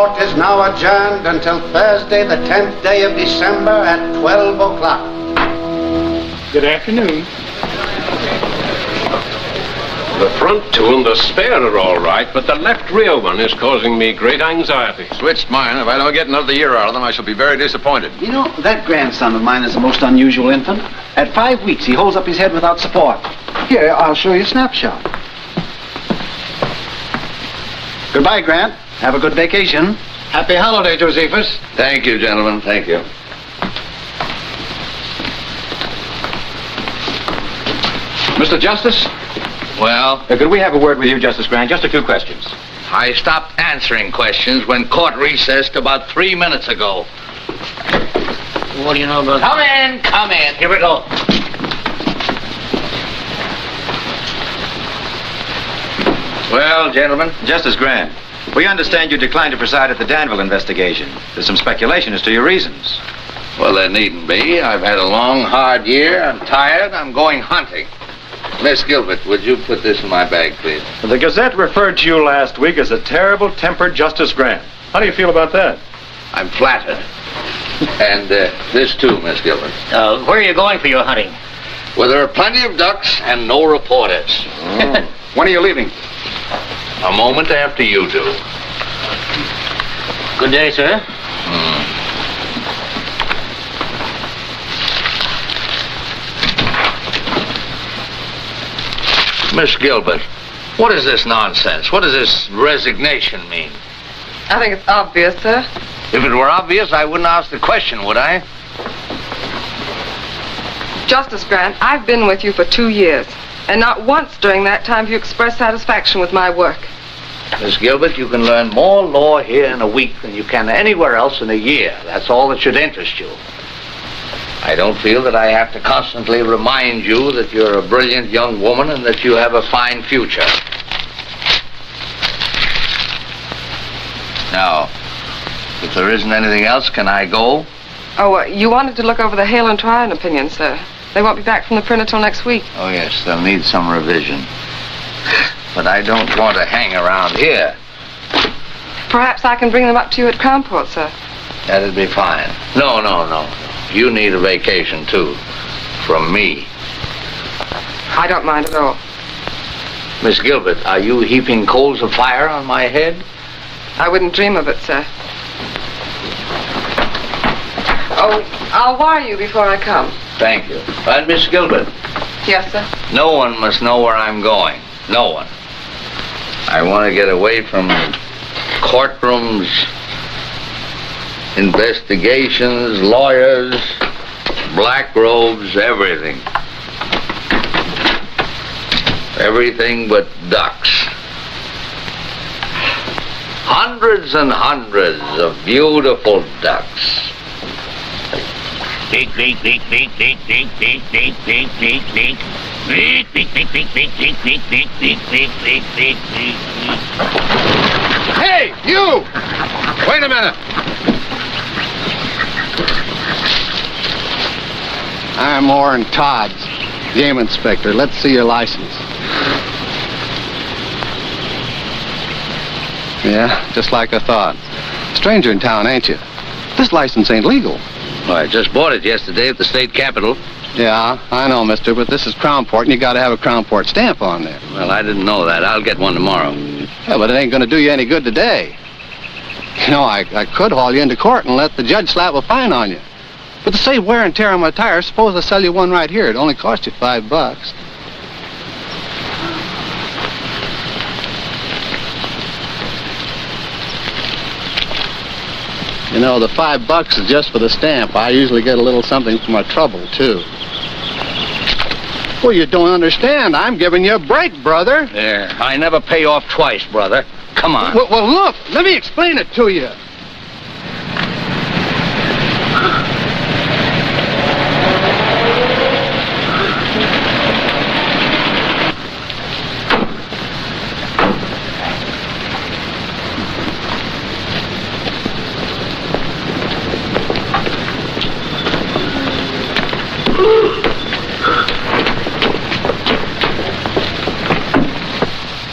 court is now adjourned until Thursday, the 10th day of December at 12 o'clock. Good afternoon. The front two and the spare are all right, but the left rear one is causing me great anxiety. Switched mine. If I don't get another year out of them, I shall be very disappointed. You know, that grandson of mine is a most unusual infant. At 5 weeks, he holds up his head without support. Here, I'll show you a snapshot. Goodbye, Grant. Have a good vacation. Happy holiday, Josephus. Thank you, gentlemen. Thank you. Mr. Justice? Well, Could we have a word with you, Justice Grant? Just a few questions. I stopped answering questions when court recessed about 3 minutes ago. What do you know about... Come in. Here we go. Well, gentlemen. Justice Grant, we understand you declined to preside at the Danville investigation. There's some speculation as to your reasons. Well, there needn't be. I've had a long, hard year. I'm tired. I'm going hunting. Miss Gilbert, would you put this in my bag, please? The Gazette referred to you last week as a terrible-tempered Justice Grant. How do you feel about that? I'm flattered. And this too, Miss Gilbert. Where are you going for your hunting? Well, there are plenty of ducks and no reporters. Oh. When are you leaving? A moment after you do. Good day, sir. Miss Gilbert, what is this nonsense? What does this resignation mean? I think it's obvious, sir. If it were obvious, I wouldn't ask the question, would I? Justice Grant, I've been with you for 2 years, and not once during that time have you expressed satisfaction with my work. Miss Gilbert, you can learn more law here in a week than you can anywhere else in a year. That's all that should interest you. I don't feel that I have to constantly remind you that you're a brilliant young woman and that you have a fine future. Now, if there isn't anything else, can I go? Oh, you wanted to look over the Hale and Tryon opinion, sir. They won't be back from the printer till next week. Oh, yes, they'll need some revision. But I don't want to hang around here. Perhaps I can bring them up to you at Crownport, sir. That'd be fine. No. You need a vacation, too. From me. I don't mind at all. Miss Gilbert, are you heaping coals of fire on my head? I wouldn't dream of it, sir. Oh, I'll wire you before I come. Thank you. And Miss Gilbert, Yes, sir. no one must know where I'm going. No one. I want to get away from courtrooms, investigations, lawyers, black robes, everything. Everything but ducks. Hundreds and hundreds of beautiful ducks. Beak, beak, beak, beak, beak, beak, beak, beak, beak, beak, beak. Beak, beak, beak, beak, beak, beak, beak, beak, beak, beak, beak, beak, beak. Hey, you! Wait a minute. I'm Warren Todd, game inspector. Let's see your license. Yeah, just like I thought. Stranger in town, ain't you? This license ain't legal. Well, I just bought it yesterday at the state capitol. Yeah, I know, mister, but this is Crownport, and you gotta have a Crownport stamp on there. Well, I didn't know that. I'll get one tomorrow. Yeah, but it ain't gonna do you any good today. You know, I could haul you into court and let the judge slap a fine on you. But to save wear and tear on my tires, suppose I sell you one right here. It only cost you $5. You know, the $5 is just for the stamp. I usually get a little something for my trouble, too. Well, you don't understand. I'm giving you a break, brother. There. I never pay off twice, brother. Come on. Well, look, let me explain it to you.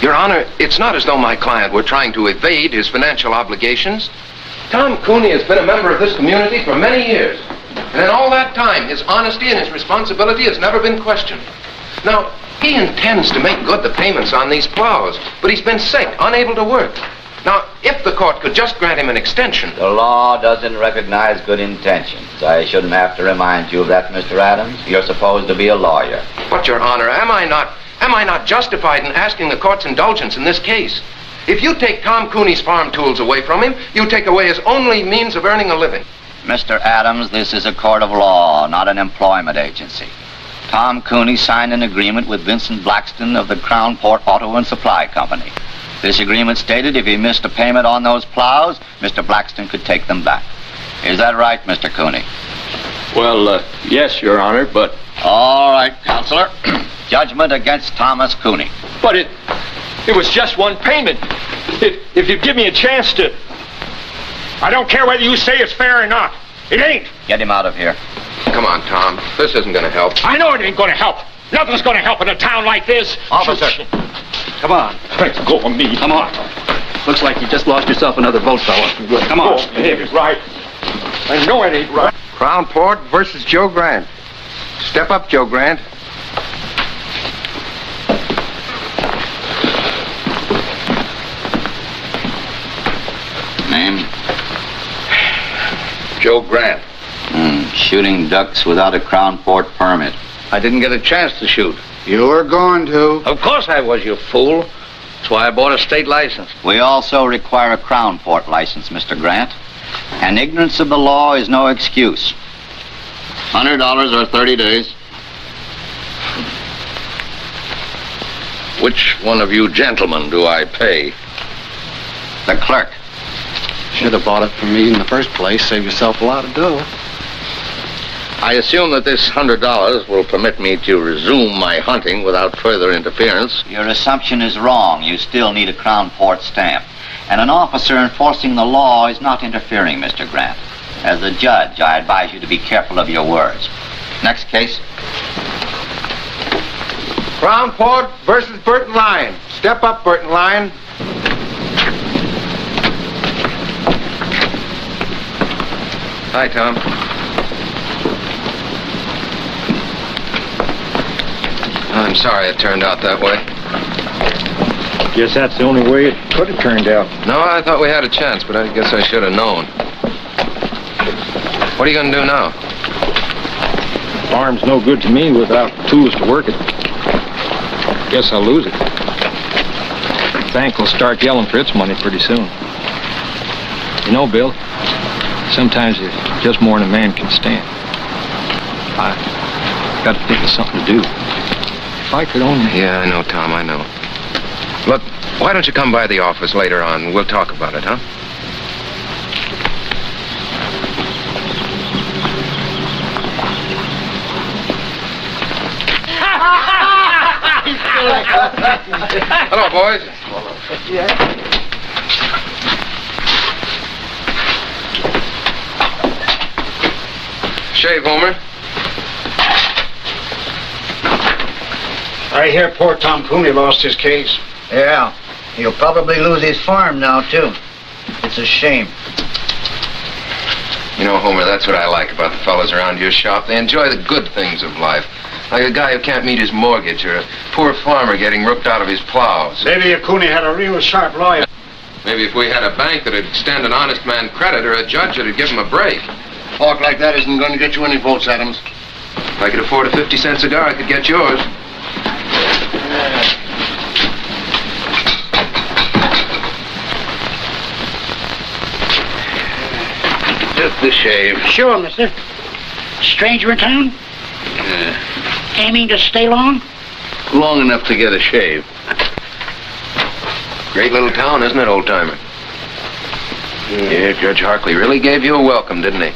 Your Honor, it's not as though my client were trying to evade his financial obligations. Tom Cooney has been a member of this community for many years. And in all that time, his honesty and his responsibility has never been questioned. Now, he intends to make good the payments on these plows, but he's been sick, unable to work. Now, if the court could just grant him an extension... The law doesn't recognize good intentions. I shouldn't have to remind you of that, Mr. Adams. You're supposed to be a lawyer. But, Your Honor, am I not justified in asking the court's indulgence in this case? If you take Tom Cooney's farm tools away from him, you take away his only means of earning a living. Mr. Adams, this is a court of law, not an employment agency. Tom Cooney signed an agreement with Vincent Blackston of the Crown Port Auto and Supply Company. This agreement stated if he missed a payment on those plows, Mr. Blackston could take them back. Is that right, Mr. Cooney? Well, yes, Your Honor, but... All right, Counselor. Judgment against Thomas Cooney. But it was just one payment. If you give me a chance to... I don't care whether you say it's fair or not. It ain't. Get him out of here. Come on, Tom. This isn't going to help. I know it ain't going to help. Nothing's going to help in a town like this. Officer. Come on. Let go of me. Come on. Looks like you just lost yourself another vote, fella. Come on. Oh, it ain't right. I know it ain't right. Crown Port versus Joe Grant. Step up, Joe Grant. Name? Joe Grant. Shooting ducks without a Crown Port permit. I didn't get a chance to shoot. You were going to. Of course I was, you fool. That's why I bought a state license. We also require a Crown Port license, Mr. Grant. And ignorance of the law is no excuse. $100 or 30 days. Which one of you gentlemen do I pay? The clerk. Should have bought it from me in the first place. Save yourself a lot of dough. I assume that this $100 will permit me to resume my hunting without further interference. Your assumption is wrong. You still need a Crown Port stamp. And an officer enforcing the law is not interfering, Mr. Grant. As a judge, I advise you to be careful of your words. Next case. Crown Port versus Burton Lyon. Step up, Burton Lyon. Hi, Tom. I'm sorry it turned out that way. Guess that's the only way it could have turned out. No, I thought we had a chance, but I guess I should have known. What are you going to do now? Farm's no good to me without tools to work it. Guess I'll lose it. Bank will start yelling for its money pretty soon. You know, Bill, sometimes it's just more than a man can stand. I got to think of something to do. If I could only... Yeah, I know, Tom, I know. Look, why don't you come by the office later on? We'll talk about it, huh? Hello, boys. Shave, Homer. I hear poor Tom Cooney lost his case. Yeah. He'll probably lose his farm now, too. It's a shame. You know, Homer, that's what I like about the fellas around your shop. They enjoy the good things of life. Like a guy who can't meet his mortgage, or a poor farmer getting ripped out of his plows. Maybe if Cooney had a real sharp lawyer. Maybe if we had a bank that'd extend an honest man credit, or a judge that'd give him a break. Talk like that isn't going to get you any votes, Adams. If I could afford a 50-cent cigar, I could get yours. Just the shave. Sure, mister. Stranger in town? Aiming to stay long? Long enough to get a shave. Great little town, isn't it, old-timer? Yeah, Judge Harkley really gave you a welcome, didn't he?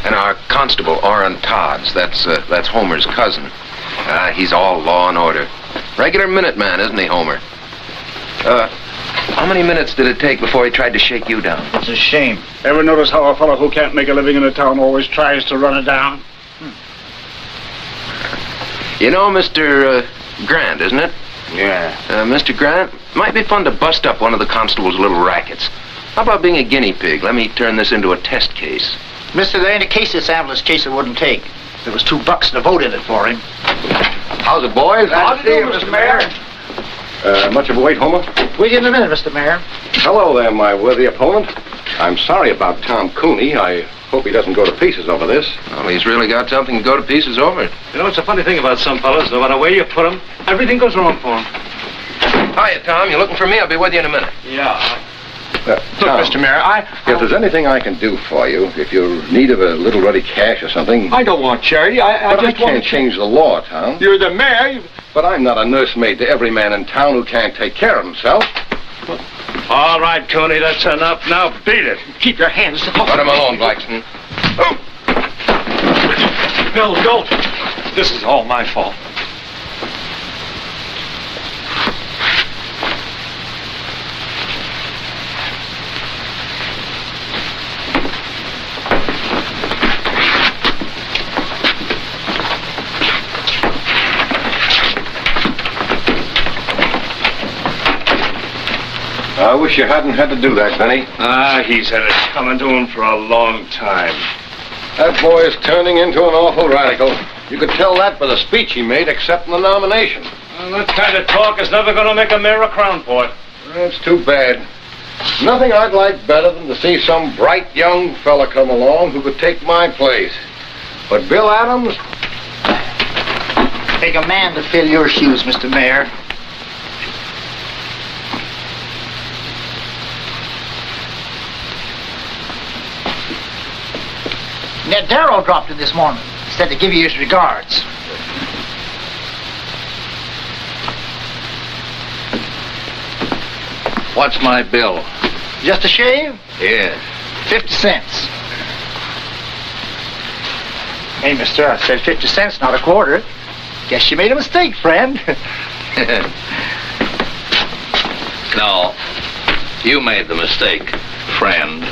And our constable, Orrin Todds, that's Homer's cousin. He's all law and order. Regular Minuteman, isn't he, Homer? How many minutes did it take before he tried to shake you down? It's a shame. Ever notice how a fellow who can't make a living in a town always tries to run it down? You know Mr. Grant, isn't it? Yeah. Mr. Grant, might be fun to bust up one of the constable's little rackets. How about being a guinea pig? Let me turn this into a test case. Mister, there ain't a case this ambulance case it wouldn't take. There was $2 to vote in it for him. How's it, boys? How do you do, Mr. Mayor? Much of a wait, Homer? Wait in a minute, Mr. Mayor. Hello there, my worthy opponent. I'm sorry about Tom Cooney. I hope he doesn't go to pieces over this. Well, he's really got something to go to pieces over it. You know, it's a funny thing about some fellas. No matter where you put them, everything goes wrong for them. Hiya, Tom. You looking for me? I'll be with you in a minute. Yeah. Look, Tom, Mr. Mayor, if there's anything I can do for you, if you're in need of a little ready cash or something... I don't want charity. I can't change the law, Tom. You're the mayor. But I'm not a nursemaid to every man in town who can't take care of himself. All right, Cooney, that's enough. Now beat it. Keep your hands off. Let him alone, Blackston. Bill, don't. This is all my fault. I wish you hadn't had to do that, Benny. He's had it coming to him for a long time. That boy is turning into an awful radical. You could tell that by the speech he made accepting the nomination. Well, that kind of talk is never going to make a mayor a crown port. That's too bad. Nothing I'd like better than to see some bright young fella come along who could take my place. But Bill Adams... Take a man to fill your shoes, Mr. Mayor. Ned Darrow dropped in this morning. He said to give you his regards. What's my bill? Just a shave? Yes. 50 cents. Hey, mister, I said 50 cents, not a quarter. Guess you made a mistake, friend. No, you made the mistake, friend.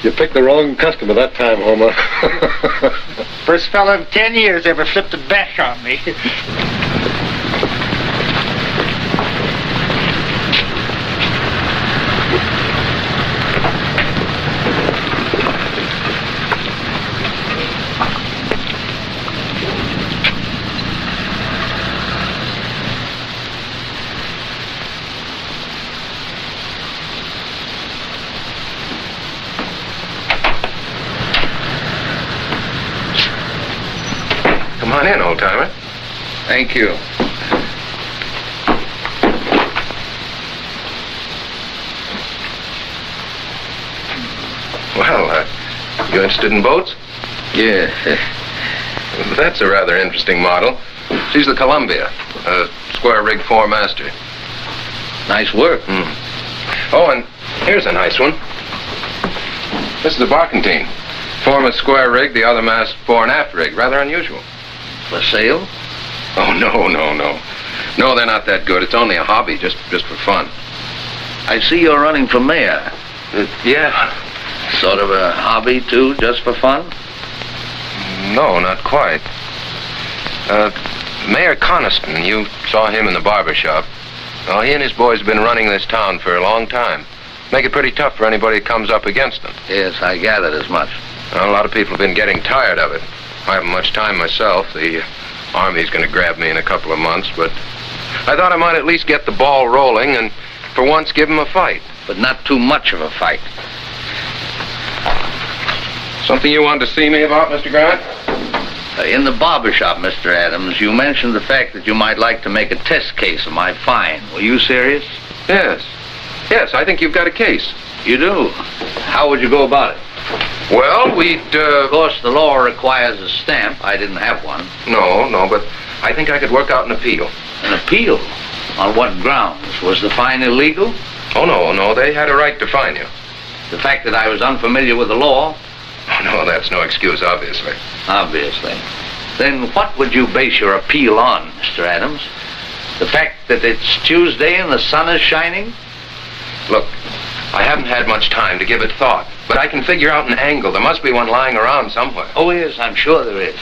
You picked the wrong customer that time, Homer. First fella in 10 years ever flipped a bash on me. Come on in, old-timer. Thank you. Well, you interested in boats? Yeah. That's a rather interesting model. She's the Columbia, a square-rig four-master. Nice work. Oh, and here's a nice one. This is a barkentine. Form a square rig, the other mast fore and aft rig. Rather unusual. For sale? Oh, no. No, they're not that good. It's only a hobby, just for fun. I see you're running for mayor. Yeah. Sort of a hobby, too, just for fun? No, not quite. Mayor Coniston, you saw him in the barber shop. Well, he and his boys have been running this town for a long time. Make it pretty tough for anybody who comes up against them. Yes, I gathered as much. Well, a lot of people have been getting tired of it. I haven't much time myself. The Army's going to grab me in a couple of months, but I thought I might at least get the ball rolling and for once give them a fight. But not too much of a fight. Something you wanted to see me about, Mr. Grant? In the barber shop, Mr. Adams, you mentioned the fact that you might like to make a test case of my fine. Were you serious? Yes, I think you've got a case. You do? How would you go about it? Well, we'd, Of course, the law requires a stamp. I didn't have one. No, but I think I could work out an appeal. An appeal? On what grounds? Was the fine illegal? Oh, no, they had a right to fine you. The fact that I was unfamiliar with the law? Oh, no, that's no excuse, obviously. Obviously. Then what would you base your appeal on, Mr. Adams? The fact that it's Tuesday and the sun is shining? Look, I haven't had much time to give it thought, but I can figure out an angle. There must be one lying around somewhere. Oh, yes, I'm sure there is.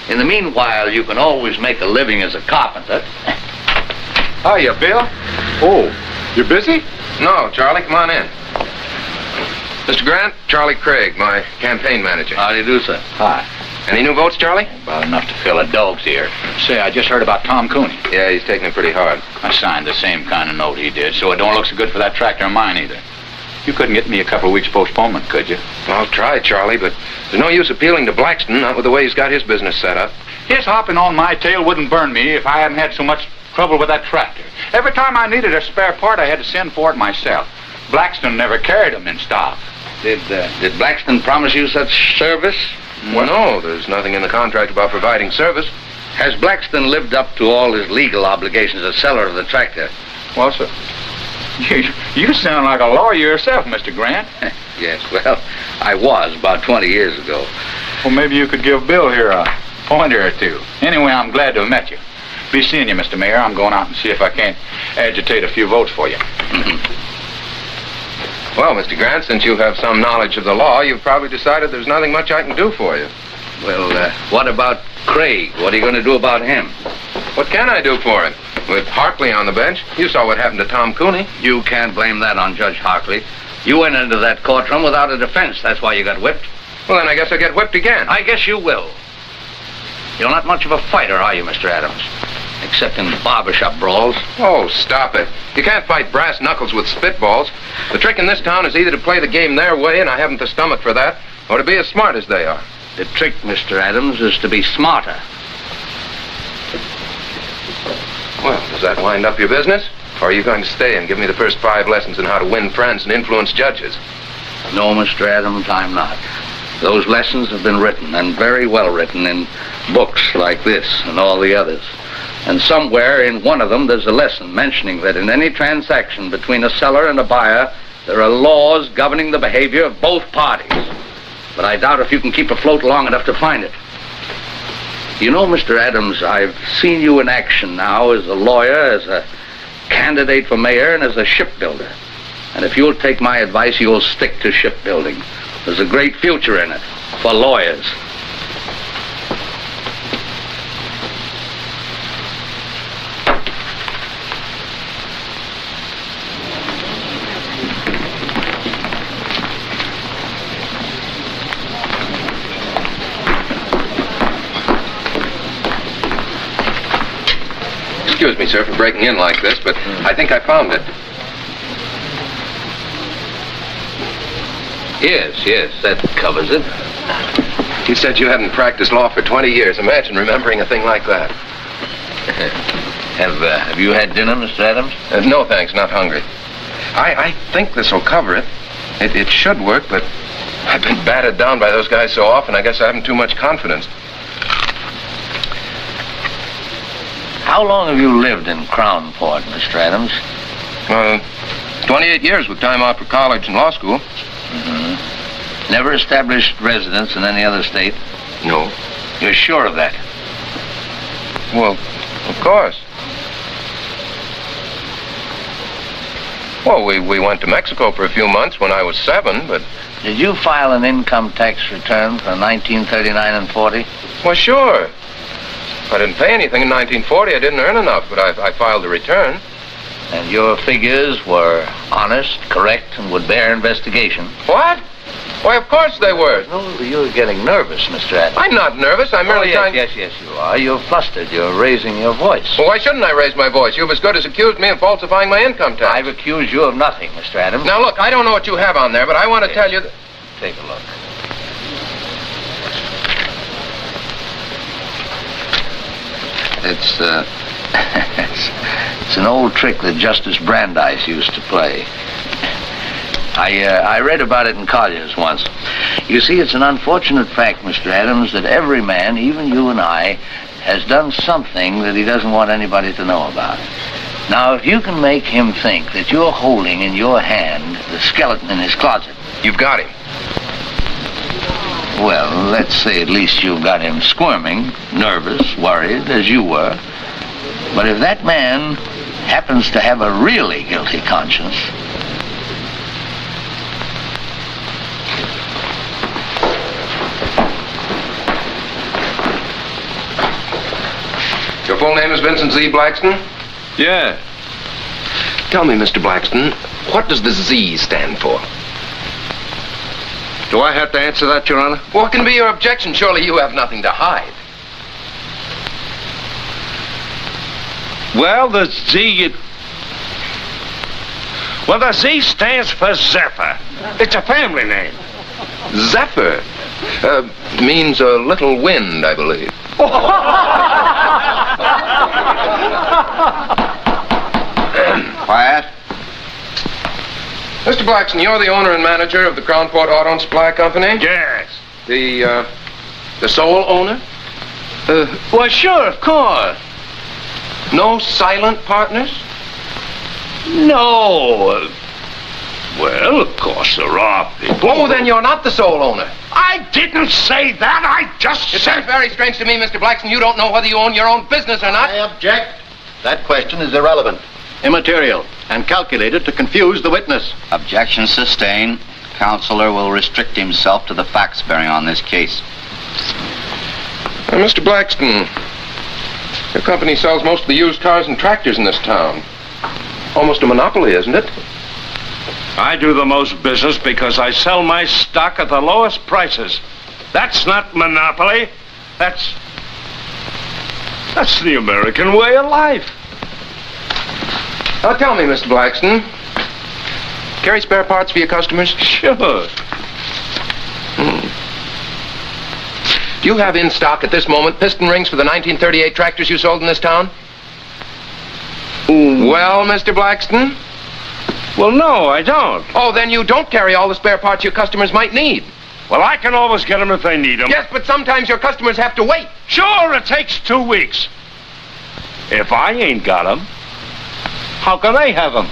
In the meanwhile, you can always make a living as a carpenter. Hiya, Bill. Oh, You busy? No, Charlie, come on in. Mr. Grant, Charlie Craig, my campaign manager. How do you do, sir? Hi. Any new votes, Charlie? About enough to fill a dog's ear. Say, I just heard about Tom Cooney. Yeah, he's taking it pretty hard. I signed the same kind of note he did, so it don't look so good for that tractor of mine either. You couldn't get me a couple of weeks postponement, could you? I'll try, Charlie, but there's no use appealing to Blackston, not with the way he's got his business set up. His hopping on my tail wouldn't burn me if I hadn't had so much trouble with that tractor. Every time I needed a spare part, I had to send for it myself. Blackston never carried them in stock. Did Blackston promise you such service? Well, no, there's nothing in the contract about providing service. Has Blackston lived up to all his legal obligations as seller of the tractor? Well, sir, you sound like a lawyer yourself, Mr. Grant. Yes, well, I was about 20 years ago. Well, maybe you could give Bill here a pointer or two. Anyway, I'm glad to have met you. Be seeing you, Mr. Mayor. I'm going out and see if I can't agitate a few votes for you. Well, Mr. Grant, since you have some knowledge of the law, you've probably decided there's nothing much I can do for you. Well, what about Craig? What are you going to do about him? What can I do for him? With Harkley on the bench, you saw what happened to Tom Cooney. You can't blame that on Judge Harkley. You went into that courtroom without a defense. That's why you got whipped. Well, then I guess I'll get whipped again. I guess you will. You're not much of a fighter, are you, Mr. Adams? Except in barbershop brawls. Oh, stop it. You can't fight brass knuckles with spitballs. The trick in this town is either to play the game their way, and I haven't the stomach for that, or to be as smart as they are. The trick, Mr. Adams, is to be smarter. Well, does that wind up your business? Or are you going to stay and give me the first 5 lessons in how to win friends and influence judges? No, Mr. Adams, I'm not. Those lessons have been written, and very well written, in books like this and all the others. And somewhere in one of them there's a lesson mentioning that in any transaction between a seller and a buyer, there are laws governing the behavior of both parties. But I doubt if you can keep afloat long enough to find it. You know, Mr. Adams, I've seen you in action now as a lawyer, as a candidate for mayor, and as a shipbuilder. And if you'll take my advice, you'll stick to shipbuilding. There's a great future in it for lawyers. Excuse me, sir, for breaking in like this, but I think I found it. Yes, that covers it. You said you hadn't practiced law for 20 years. Imagine remembering a thing like that. Have you had dinner, Mr. Adams? No, thanks, not hungry. I think this will cover it. It should work, but I've been battered down by those guys so often, I guess I haven't too much confidence. How long have you lived in Crownport, Mr. Adams? 28 years with time off for college and law school. Mm-hmm. Never established residence in any other state? No. You're sure of that? Well, of course. Well, we went to Mexico for a few months when I was 7, but... Did you file an income tax return for 1939 and 40? Well, sure. I didn't pay anything in 1940. I didn't earn enough, but I filed a return. And your figures were honest, correct, and would bear investigation? What? Why, of course they were. No, you're getting nervous, Mr. Adams. I'm not nervous. I'm merely trying... Yes, you are. You're flustered. You're raising your voice. Well, why shouldn't I raise my voice? You've as good as accused me of falsifying my income tax. I've accused you of nothing, Mr. Adams. Now, look, I don't know what you have on there, but I want to tell you that... Take a look. It's an old trick that Justice Brandeis used to play. I read about it in Collier's once. You see, it's an unfortunate fact, Mr. Adams, that every man, even you and I, has done something that he doesn't want anybody to know about. Now, if you can make him think that you're holding in your hand the skeleton in his closet... You've got him. Well, let's say at least you've got him squirming, nervous, worried, as you were. But if that man happens to have a really guilty conscience... Your full name is Vincent Z. Blackston? Yeah. Tell me, Mr. Blackston, what does the Z stand for? Do I have to answer that, Your Honor? What can be your objection? Surely you have nothing to hide. Well, the Z... Well, the Z stands for Zephyr. It's a family name. Zephyr? Means a little wind, I believe. Quiet. Mr. Blackston, you're the owner and manager of the Crownport Auto and Supply Company? Yes. The sole owner? Well, sure, of course. No silent partners? No. Well, of course there are people. Oh, then you're not the sole owner. I didn't say that. I just It said... sounds very strange to me, Mr. Blackston. You don't know whether you own your own business or not. I object. That question is irrelevant, immaterial, and calculated to confuse the witness. Objection sustained. Counselor will restrict himself to the facts bearing on this case. Mr. Blackston, your company sells most of the used cars and tractors in this town. Almost a monopoly, isn't it? I do the most business because I sell my stock at the lowest prices. That's not monopoly. That's the American way of life. Now tell me, Mr. Blackston, carry spare parts for your customers? Sure. Do you have in stock at this moment piston rings for the 1938 tractors you sold in this town? Well, Mr. Blackston? Well, no, I don't. Oh, then you don't carry all the spare parts your customers might need. Well, I can always get them if they need them. Yes, but sometimes your customers have to wait. Sure, it takes 2 weeks. If I ain't got them, how can they have them?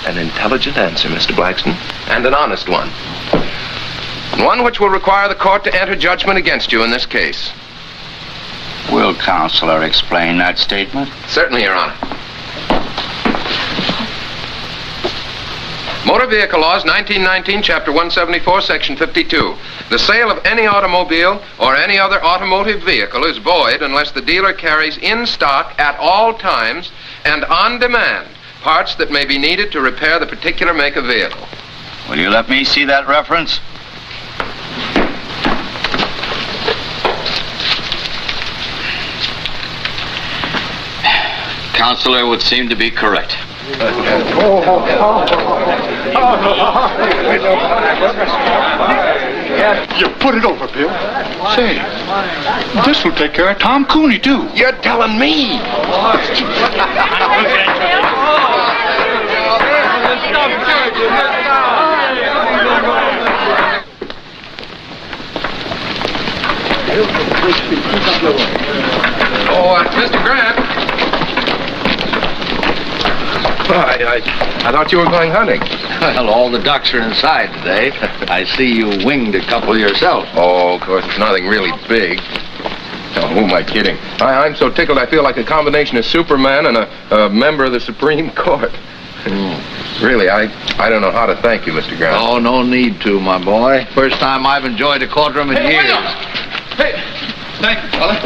An intelligent answer, Mr. Blackston, and an honest one. One which will require the court to enter judgment against you in this case. Will Counselor explain that statement? Certainly, Your Honor. Motor Vehicle Laws, 1919, Chapter 174, Section 52. The sale of any automobile or any other automotive vehicle is void unless the dealer carries in stock at all times and on demand parts that may be needed to repair the particular make of vehicle. Will you let me see that reference? Counselor would seem to be correct. You put it over, Bill. Say, this will take care of Tom Cooney, too. You're telling me. Mr. Grant. I thought you were going hunting. Well, all the ducks are inside today. I see you winged a couple yourself. Oh, of course, it's nothing really big. Oh, who am I kidding? I'm so tickled I feel like a combination of Superman and a member of the Supreme Court. Really, I don't know how to thank you, Mr. Grant. Oh, no need to, my boy. First time I've enjoyed a courtroom in years. Hey, thank you, fella.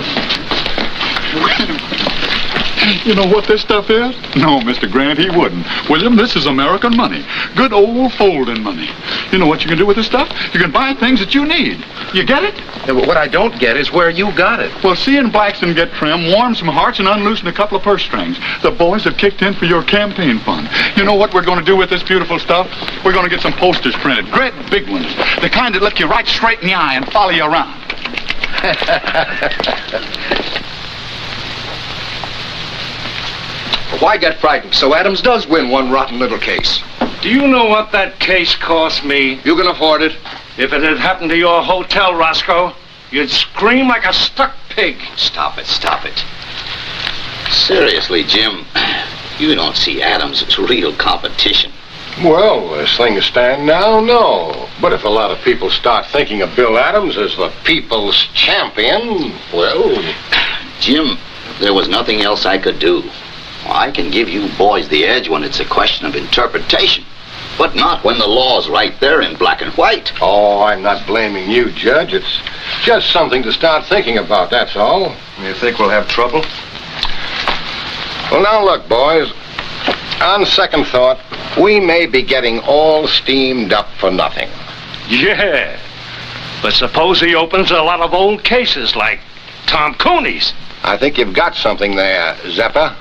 You know what this stuff is? No, Mr. Grant, he wouldn't. William, this is American money. Good old folding money. You know what you can do with this stuff? You can buy things that you need. You get it? Yeah, but what I don't get is where you got it. Well, seeing Blackston get trim warmed some hearts and unloosened a couple of purse strings. The boys have kicked in for your campaign fund. You know what we're going to do with this beautiful stuff? We're going to get some posters printed. Great big ones. The kind that look you right straight in the eye and follow you around. Why get frightened? So Adams does win one rotten little case. Do you know what that case cost me? You can afford it. If it had happened to your hotel, Roscoe, you'd scream like a stuck pig. Stop it, stop it. Seriously, Jim, you don't see Adams as real competition. Well, as things stand now, no. But if a lot of people start thinking of Bill Adams as the people's champion, well... Jim, there was nothing else I could do. I can give you boys the edge when it's a question of interpretation, but not when the law's right there in black and white. Oh, I'm not blaming you, Judge. It's just something to start thinking about, that's all. You think we'll have trouble? Well, now look, boys. On second thought, we may be getting all steamed up for nothing. Yeah. But suppose he opens a lot of old cases like Tom Cooney's. I think you've got something there, Zeppa.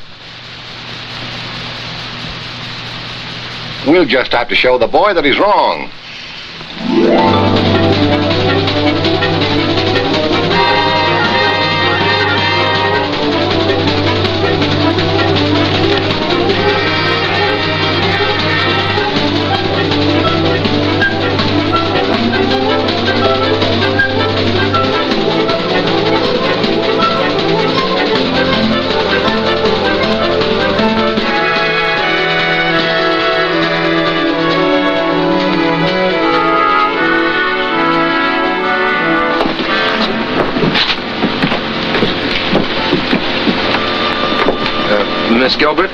We'll just have to show the boy that he's wrong. Miss Gilbert?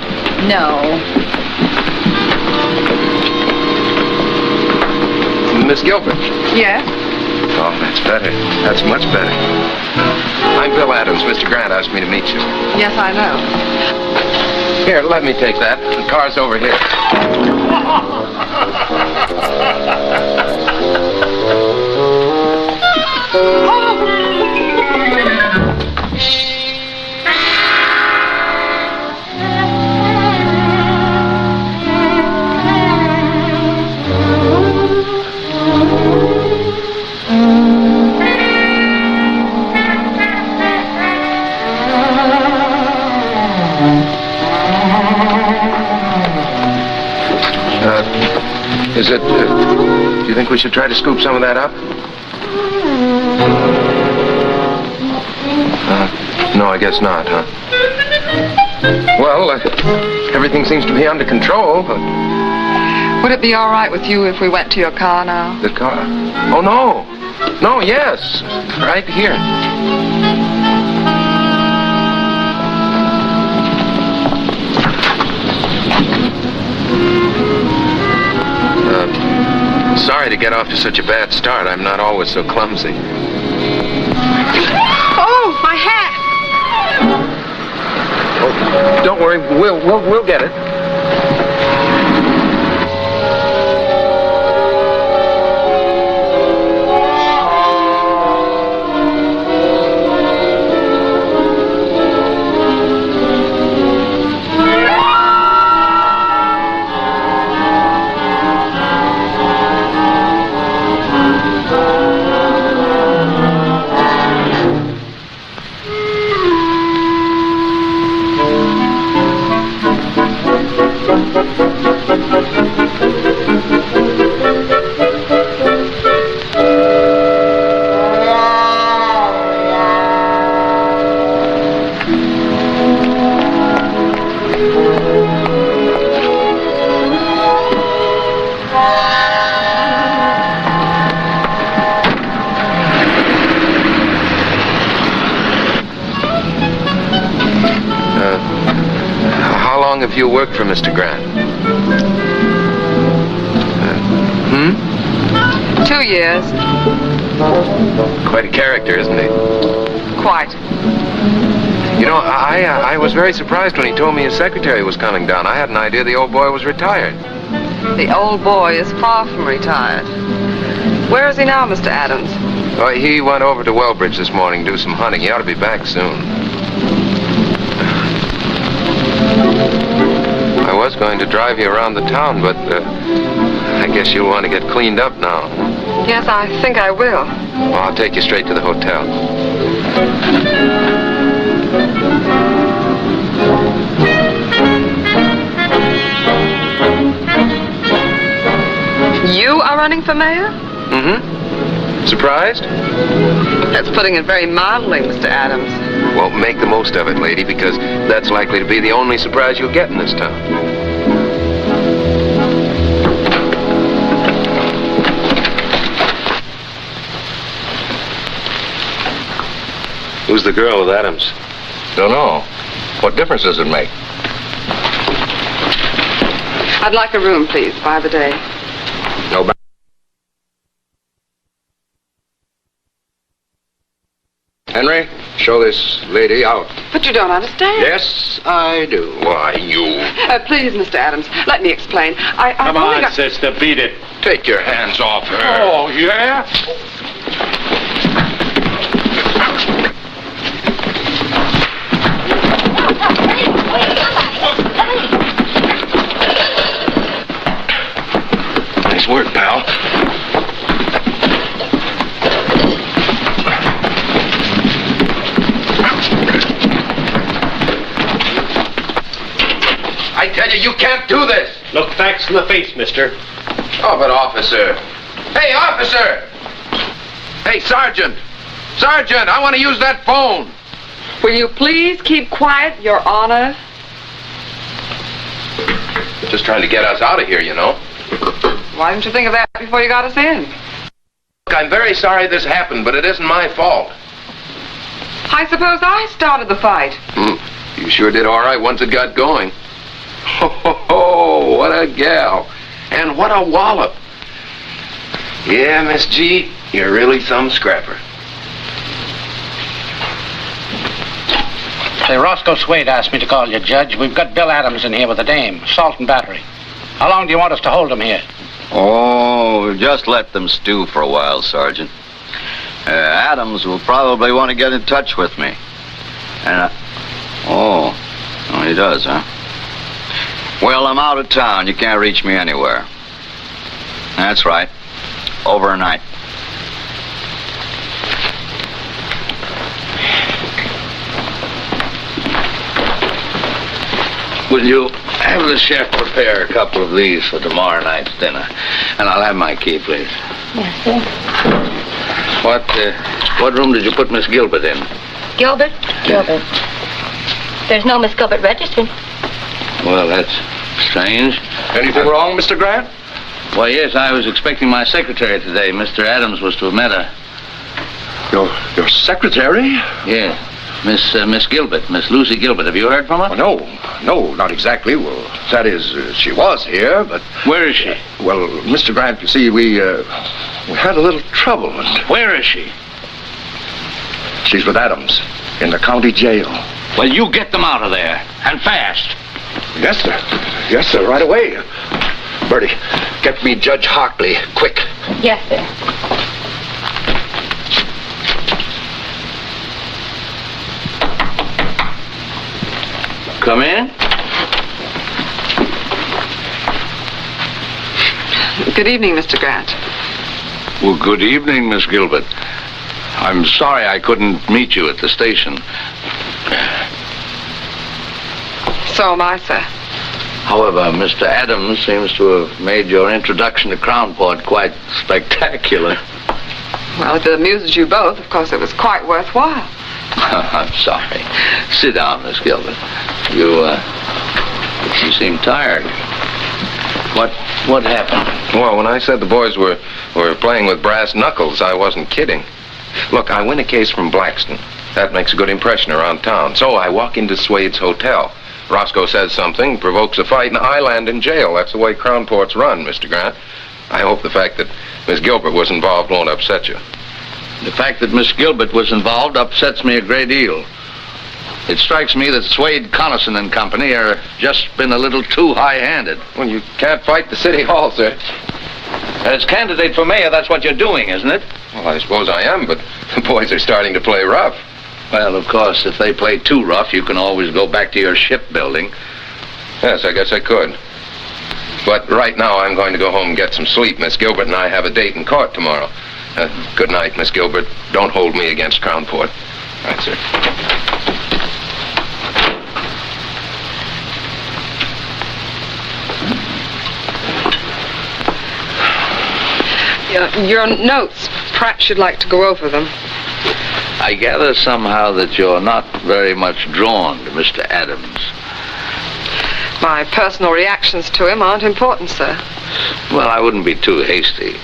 No. Miss Gilbert? Yes? Oh, that's better. That's much better. I'm Bill Adams. Mr. Grant asked me to meet you. Yes, I know. Here, let me take that. The car's over here. Do you think we should try to scoop some of that up? No, I guess not, huh? Well, everything seems to be under control, but... Would it be all right with you if we went to your car now? The car? Oh, no. No, yes. Right here. Sorry to get off to such a bad start. I'm not always so clumsy. Oh, my hat! Oh, don't worry. We'll get it. Have you worked for Mr. Grant? 2 years. Quite a character, isn't he? Quite. You know, I was very surprised when he told me his secretary was coming down. I had an idea the old boy was retired. The old boy is far from retired. Where is he now, Mr. Adams? Oh, he went over to Wellbridge this morning to do some hunting. He ought to be back soon. I was going to drive you around the town, but I guess you'll want to get cleaned up now. Yes, I think I will. Well, I'll take you straight to the hotel. You are running for mayor? Mm-hmm. Surprised? That's putting it very mildly, Mr. Adams. Well, make the most of it, lady, because that's likely to be the only surprise you'll get in this town. Who's the girl with Adams? Don't know. What difference does it make? I'd like a room, please, by the day. No. Henry, show this lady out. But you don't understand. Yes, I do. Why, you... Please, Mr. Adams, let me explain. Come on, sister, beat it. Take your hands off her. Oh, yeah? Nice work, pal. I tell you, you can't do this. Look facts in the face, mister. Oh, but officer. Hey, officer! Hey, Sergeant! Sergeant, I want to use that phone. Will you please keep quiet, Your Honor? Just trying to get us out of here, you know. Why didn't you think of that before you got us in? Look, I'm very sorry this happened, but it isn't my fault. I suppose I started the fight. You sure did all right once it got going. Oh, what a gal. And what a wallop. Yeah, Miss G, you're really some scrapper. Say, Roscoe Swade asked me to call you, Judge. We've got Bill Adams in here with a dame, assault and battery. How long do you want us to hold him here? Oh, just let them stew for a while, Sergeant. Adams will probably want to get in touch with me. And, oh, he does, huh? Well, I'm out of town. You can't reach me anywhere. That's right. Overnight. Will you have the chef prepare a couple of these for tomorrow night's dinner? And I'll have my key, please. Yes, sir. What room did you put Miss Gilbert in? Gilbert? Gilbert. There's no Miss Gilbert registered. Well, that's strange. Anything wrong, Mr. Grant? Why, yes, I was expecting my secretary today. Mr. Adams was to have met her. Your secretary? Yeah. Miss Gilbert, Miss Lucy Gilbert. Have you heard from her? No, not exactly. Well, that is, she was here, but... Where is she? Well, Mr. Grant, you see, we had a little trouble. And... Where is she? She's with Adams, in the county jail. Well, you get them out of there, and fast. Yes, sir. Yes, sir, right away. Bertie, get me Judge Hartley, quick. Yes, sir. Come in. Good evening, Mr. Grant. Well, good evening, Miss Gilbert. I'm sorry I couldn't meet you at the station. So am I, sir. However, Mr. Adams seems to have made your introduction to Crownport quite spectacular. Well, if it amuses you both, of course it was quite worthwhile. I'm sorry. Sit down, Miss Gilbert. You seem tired. What happened? Well, when I said the boys were playing with brass knuckles, I wasn't kidding. Look, I win a case from Blackston. That makes a good impression around town. So I walk into Swade's hotel. Roscoe says something, provokes a fight, and I land in jail. That's the way Crownport's run, Mr. Grant. I hope the fact that Miss Gilbert was involved won't upset you. The fact that Miss Gilbert was involved upsets me a great deal. It strikes me that Swade, Carlson and Company are just been a little too high-handed. Well, you can't fight the city hall, sir. As candidate for mayor, that's what you're doing, isn't it? Well, I suppose I am, but the boys are starting to play rough. Well, of course, if they play too rough, you can always go back to your shipbuilding. Yes, I guess I could. But right now, I'm going to go home and get some sleep. Miss Gilbert and I have a date in court tomorrow. Good night, Miss Gilbert. Don't hold me against Crownport. Right, sir. Your notes. Perhaps you'd like to go over them. I gather somehow that you're not very much drawn to Mr. Adams. My personal reactions to him aren't important, sir. Well, I wouldn't be too hasty.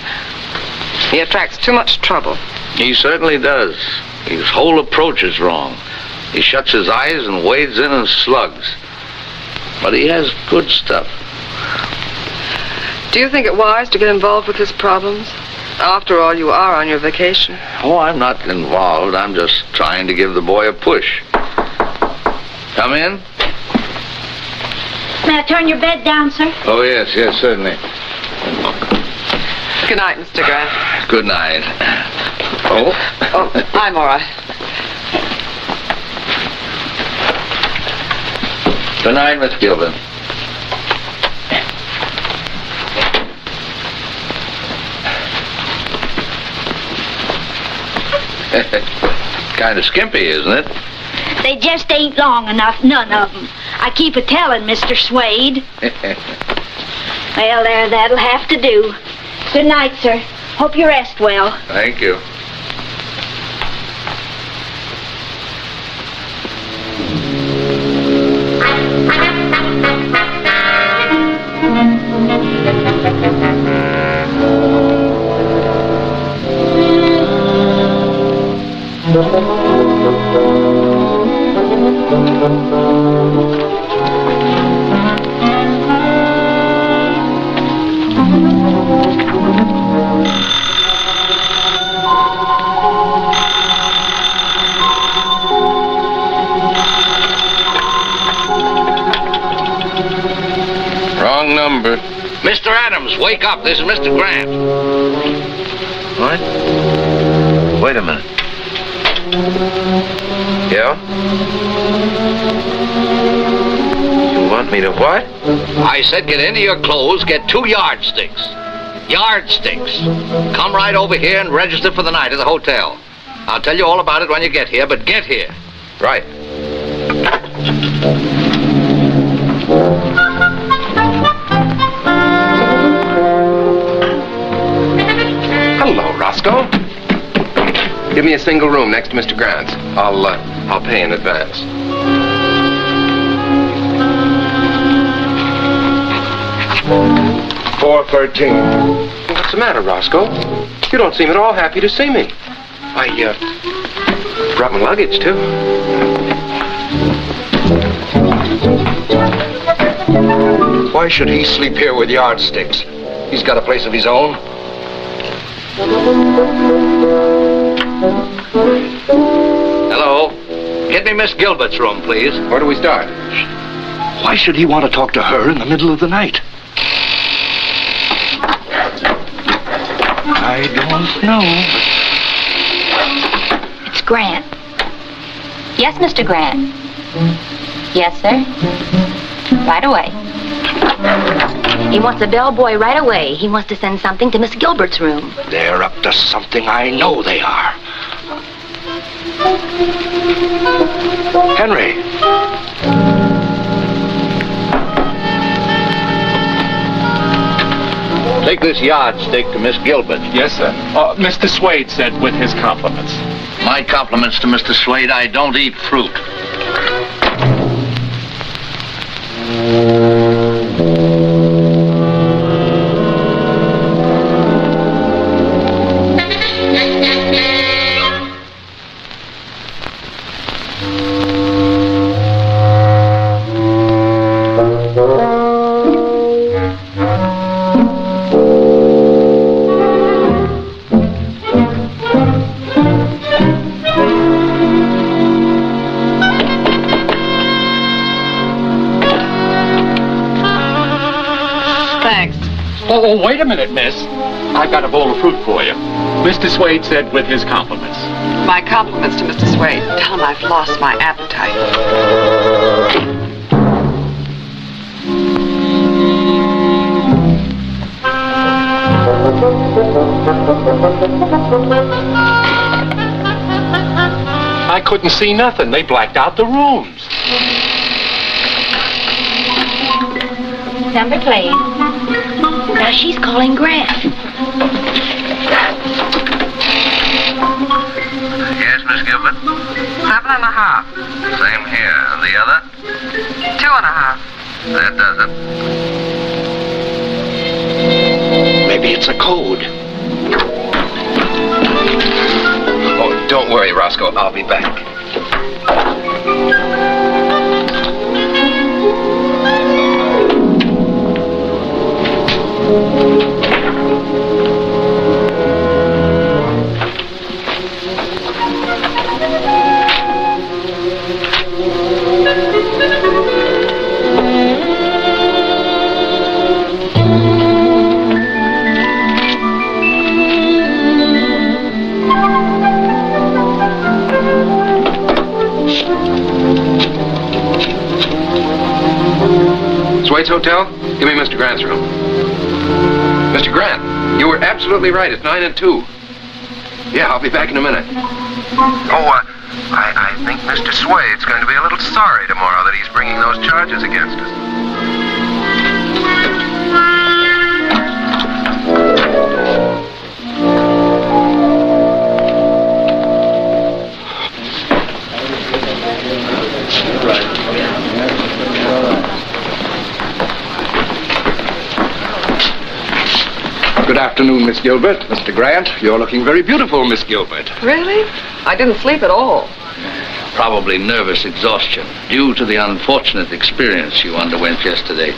He attracts too much trouble. He certainly does. His whole approach is wrong. He shuts his eyes and wades in and slugs. But he has good stuff. Do you think it wise to get involved with his problems? After all, you are on your vacation. Oh, I'm not involved. I'm just trying to give the boy a push. Come in. May I turn your bed down, sir? Oh, yes, certainly. Good night, Mr. Grant. Good night. Oh? Oh, I'm all right. Good night, Miss Gilbert. Kind of skimpy, isn't it? They just ain't long enough, none of them. I keep a-telling Mr. Swade. Well, there, that'll have to do. Good night, sir. Hope you rest well. Thank you. Wrong number. Mr. Adams, wake up. This is Mr. Grant. What? Wait a minute. Yeah? You want me to what? I said get into your clothes, get 2 yardsticks. Yardsticks. Come right over here and register for the night at the hotel. I'll tell you all about it when you get here, but get here. Right. Hello, Roscoe. Give me a single room next to Mr. Grant's. I'll pay in advance. $413. What's the matter, Roscoe? You don't seem at all happy to see me. I brought my luggage, too. Why should he sleep here with yardsticks? He's got a place of his own. Hello. Get me Miss Gilbert's room, please. Where do we start? Why should he want to talk to her in the middle of the night? I don't know. It's Grant. Yes, Mr. Grant. Yes, sir. Right away. He wants a bellboy right away. He wants to send something to Miss Gilbert's room. They're up to something. I know they are. Henry. Take this yardstick to Miss Gilbert. Yes, sir. Mr. Swade said with his compliments. My compliments to Mr. Swade. I don't eat fruit. Oh, wait a minute, miss. I've got a bowl of fruit for you. Mr. Swade said with his compliments. My compliments to Mr. Swade. Tell him I've lost my appetite. I couldn't see nothing. They blacked out the rooms. Number, please. Now she's calling Grant. Yes, Miss Gilbert? 7.5. Same here. And the other? 2.5. That does it. Maybe it's a code. Oh, don't worry, Roscoe. I'll be back. hotel? Give me Mr. Grant's room. Mr. Grant, you were absolutely right. It's 9 and 2. Yeah, I'll be back in a minute. Oh, I think Mr. Swade's going to be a little sorry tomorrow that he's bringing those charges against us. Good afternoon, Miss Gilbert. Mr. Grant, you're looking very beautiful, Miss Gilbert. Really? I didn't sleep at all. Probably nervous exhaustion due to the unfortunate experience you underwent yesterday.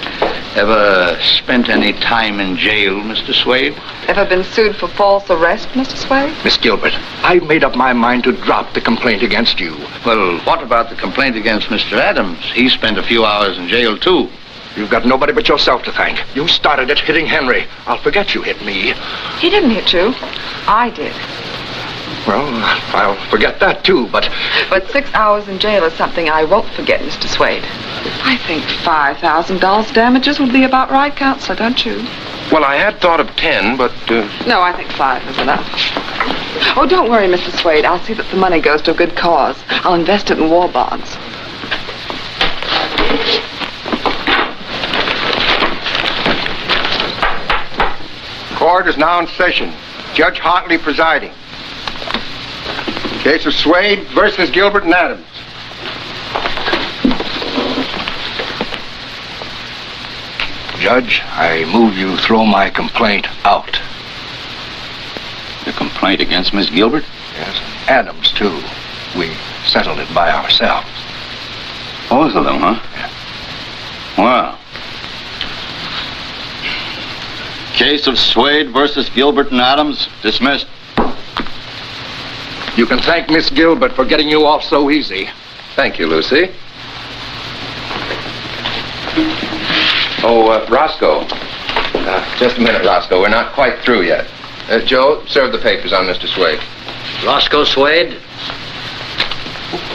Ever spent any time in jail, Mr. Swade? Ever been sued for false arrest, Mr. Swade? Miss Gilbert, I've made up my mind to drop the complaint against you. Well, what about the complaint against Mr. Adams? He spent a few hours in jail, too. You've got nobody but yourself to thank. You started it hitting Henry. I'll forget you hit me. He didn't hit you. I did. Well, I'll forget that, too, but... But 6 hours in jail is something I won't forget, Mr. Swade. I think $5,000 damages would be about right, Counselor, don't you? Well, I had thought of 10, but... No, I think 5 is enough. Oh, don't worry, Mr. Swade. I'll see that the money goes to a good cause. I'll invest it in war bonds. Court is now in session. Judge Hartley presiding. Case of Swade versus Gilbert and Adams. Judge, I move you throw my complaint out. The complaint against Miss Gilbert? Yes, Adams, too. We settled it by ourselves. Both of them, huh? Yeah. Well. Case of Swade versus Gilbert and Adams, dismissed. You can thank Miss Gilbert for getting you off so easy. Thank you, Lucy. Oh, Roscoe. Just a minute, Roscoe. We're not quite through yet. Joe, serve the papers on Mr. Swade. Roscoe Swade?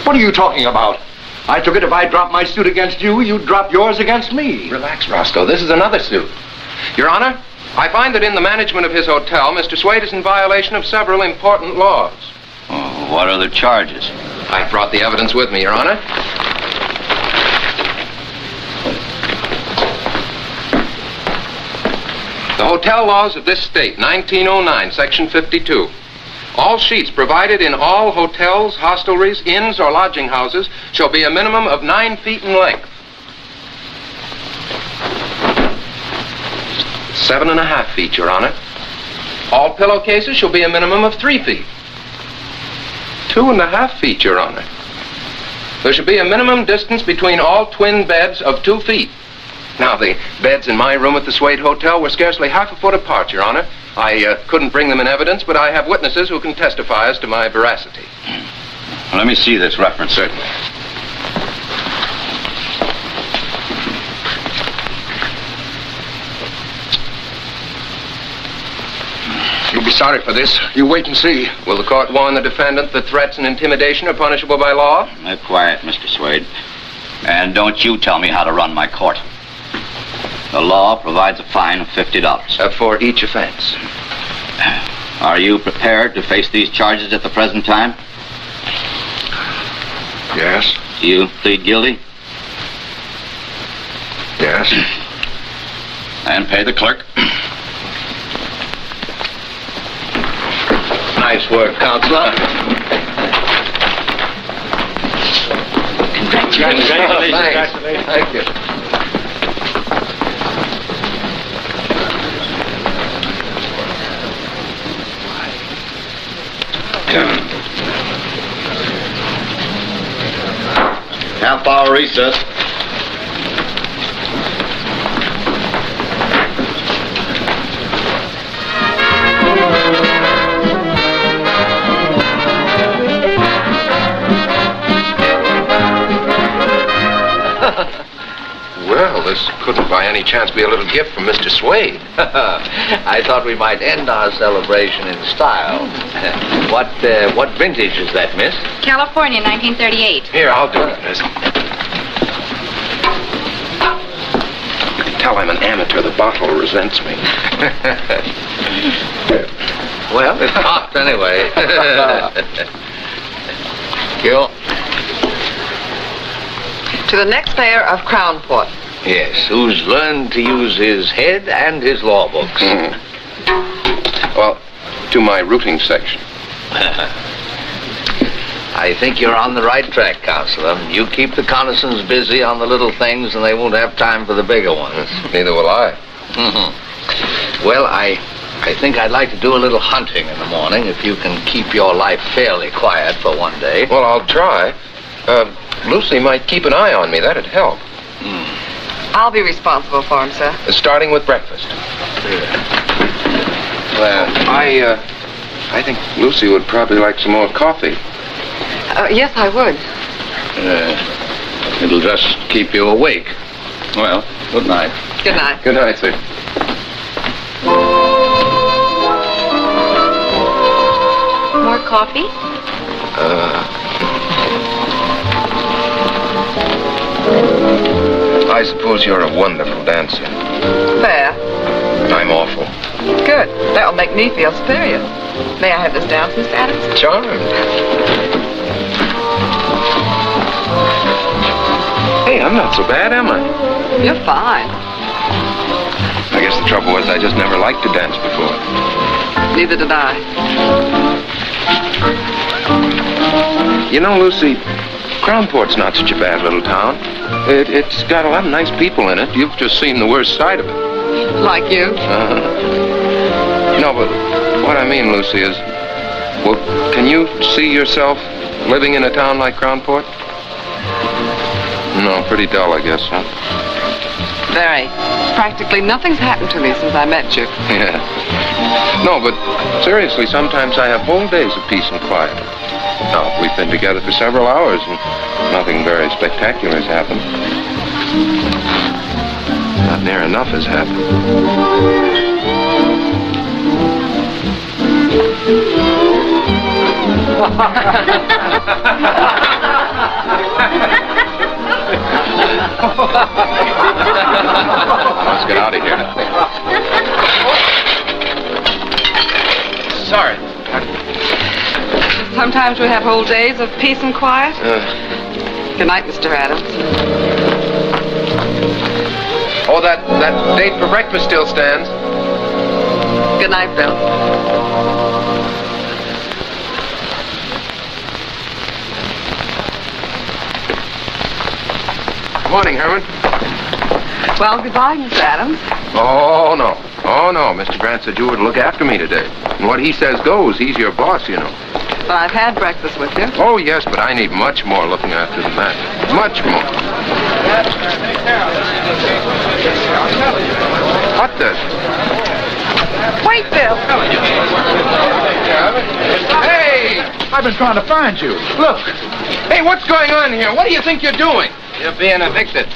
What are you talking about? I took it if I dropped my suit against you, you'd drop yours against me. Relax, Roscoe. This is another suit. Your Honor, I find that in the management of his hotel, Mr. Swade is in violation of several important laws. Oh, what are the charges? I brought the evidence with me, Your Honor. The hotel laws of this state, 1909, Section 52. All sheets provided in all hotels, hostelries, inns, or lodging houses shall be a minimum of 9 feet in length. 7.5 feet, Your Honor. All pillowcases shall be a minimum of 3 feet. 2.5 feet, Your Honor. There should be a minimum distance between all twin beds of 2 feet. Now, the beds in my room at the Swade Hotel were scarcely half a foot apart, Your Honor. I couldn't bring them in evidence, but I have witnesses who can testify as to my veracity. Well, let me see this reference. Certainly. You'll be sorry for this. You wait and see. Will the court warn the defendant that threats and intimidation are punishable by law? Quiet, Mr. Swade. And don't you tell me how to run my court. The law provides a fine of $50. For each offense. Are you prepared to face these charges at the present time? Yes. Do you plead guilty? Yes. And pay the clerk. Nice work, Counselor. Congratulations. Thank you. Half-hour recess. Well, this couldn't by any chance be a little gift from Mr. Swade. I thought we might end our celebration in style. What vintage is that, miss? California, 1938. Here, I'll do it, miss. tell I'm an amateur, the bottle resents me. Well, it popped anyway. You. To the next mayor of Crownport. Yes, who's learned to use his head and his law books. Well, to my routing section. I think you're on the right track, Counselor. You keep the Connisons busy on the little things, and they won't have time for the bigger ones. Neither will I. Well, I think I'd like to do a little hunting in the morning, if you can keep your life fairly quiet for one day. Well, I'll try. Lucy might keep an eye on me. That'd help. I'll be responsible for him, sir. Starting with breakfast. Well, I think Lucy would probably like some more coffee. Yes, I would. It'll just keep you awake. Well, good night. Good night. Good night, sir. More coffee? I suppose you're a wonderful dancer. Fair. I'm awful. Good. That will make me feel superior. May I have this dance, Mr. Adams? Charmed. Hey, I'm not so bad, am I? You're fine. I guess the trouble was I just never liked to dance before. Neither did I. You know, Lucy, Crownport's not such a bad little town. It's got a lot of nice people in it. You've just seen the worst side of it. Like you? No, but what I mean, Lucy, is, well, can you see yourself living in a town like Crownport? No, pretty dull, I guess, huh? Very. Practically nothing's happened to me since I met you. Yeah. No, but seriously, sometimes I have whole days of peace and quiet. Now, we've been together for several hours, and nothing very spectacular has happened. Not near enough has happened. Let's get out of here. Sorry. Sometimes we have whole days of peace and quiet. Good night, Mr. Adams. Oh, that date for breakfast still stands. Good night, Bill. Good morning, Herman. Well, goodbye, Mr. Adams. Oh, no. Oh, no. Mr. Grant said you would look after me today. And what he says goes. He's your boss, you know. But I've had breakfast with you. Oh, yes, but I need much more looking after than that. Much more. What the? Wait, Bill. Hey! I've been trying to find you. Look. Hey, what's going on here? What do you think you're doing? You're being evicted.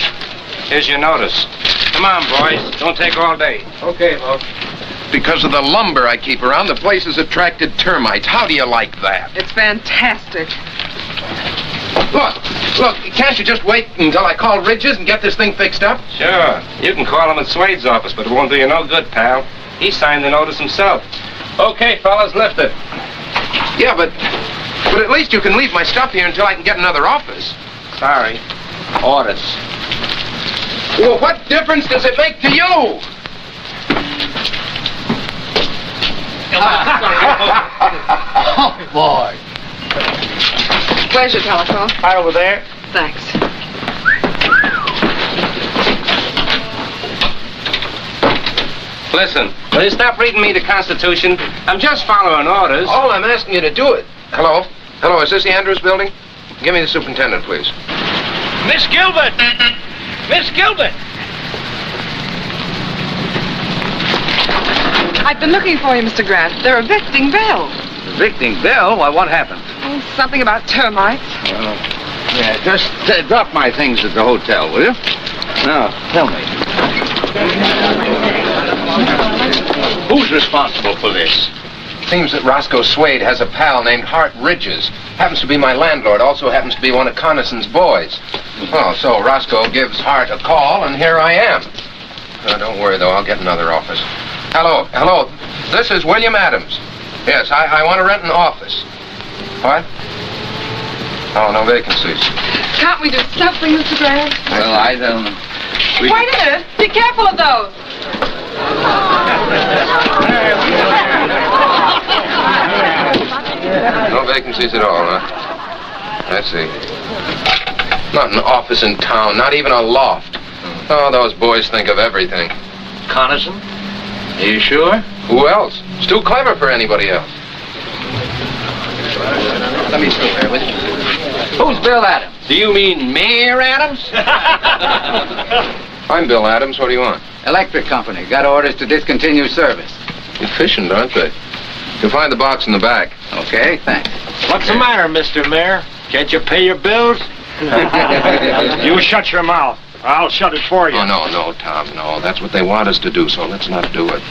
Here's your notice. Come on, boys. Don't take all day. Okay, Lo. Because of the lumber I keep around, the place has attracted termites. How do you like that? It's fantastic. Look, can't you just wait until I call Ridges and get this thing fixed up? Sure. You can call him at Swade's office, but it won't do you no good, pal. He signed the notice himself. Okay, fellas, lift it. Yeah, but at least you can leave my stuff here until I can get another office. Sorry. Orders. Well, what difference does it make to you? Oh, boy. Where's your telephone? Right over there. Thanks. Listen, will you stop reading me the Constitution? I'm just following orders. All I'm asking you to do it. Hello? Hello, is this the Andrews building? Give me the superintendent, please. Miss Gilbert! Miss Gilbert! I've been looking for you, Mr. Grant. They're evicting Bill. Evicting Bill? Why, what happened? Oh, something about termites. Yeah, just drop my things at the hotel, will you? Now, tell me. Who's responsible for this? Seems that Roscoe Swade has a pal named Hart Ridges. Happens to be my landlord, also happens to be one of Connison's boys. Oh, so Roscoe gives Hart a call, and here I am. Don't worry, though. I'll get another office. Hello. This is William Adams. Yes, I want to rent an office. What? Oh, no vacancies. Can't we do something, Mr. Grant? Well, I don't know. Wait a minute. Be careful of those. No vacancies at all, huh? I see. Not an office in town, not even a loft. Oh, those boys think of everything. Coniston? Are you sure? Who else? It's too clever for anybody else. Let me through here with you. Who's Bill Adams? Do you mean Mayor Adams? I'm Bill Adams. What do you want? Electric company. Got orders to discontinue service. Efficient, aren't they? You'll find the box in the back. Okay, thanks. What's the matter, Mr. Mayor? Can't you pay your bills? You shut your mouth. I'll shut it for you. Oh, no, Tom, no. That's what they want us to do, so let's not do it.